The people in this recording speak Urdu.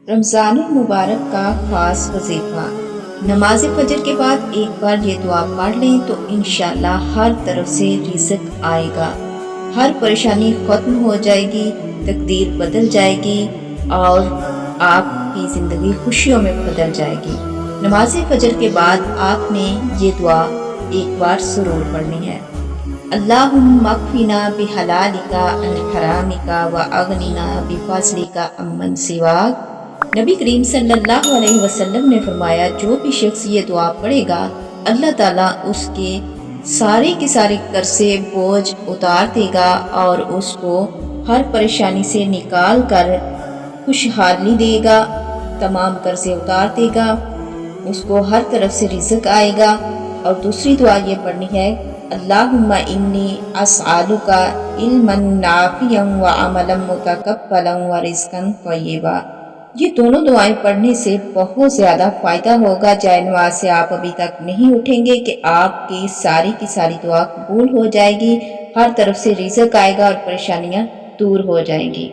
رمضان المبارک کا خاص وظیفہ۔ نماز فجر کے بعد ایک بار یہ دعا پڑھ لیں تو انشاءاللہ ہر طرف سے رزق آئے گا، ہر پریشانی ختم ہو جائے گی، تقدیر بدل جائے گی اور آپ کی زندگی خوشیوں میں بدل جائے گی۔ نماز فجر کے بعد آپ نے یہ دعا ایک بار ضرور پڑھنی ہے۔ اللہم اکفنا بحلالک عن حرامک واغننا بفضلک عمن سواک۔ نبی کریم صلی اللہ علیہ وسلم نے فرمایا، جو بھی شخص یہ دعا پڑھے گا اللہ تعالیٰ اس کے سارے قرضے بوجھ اتار دے گا اور اس کو ہر پریشانی سے نکال کر خوشحالی دے گا، تمام قرضے اتار دے گا، اس کو ہر طرف سے رزق آئے گا۔ اور دوسری دعا یہ پڑھنی ہے، اللہم انی اسألک علما نافعا وعملا متقبلا ورزقا طیبا۔ یہ دونوں دعائیں پڑھنے سے بہت زیادہ فائدہ ہوگا۔ جائے نماز سے آپ ابھی تک نہیں اٹھیں گے کہ آپ کی ساری دعا قبول ہو جائے گی، ہر طرف سے رزق آئے گا اور پریشانیاں دور ہو جائیں گی۔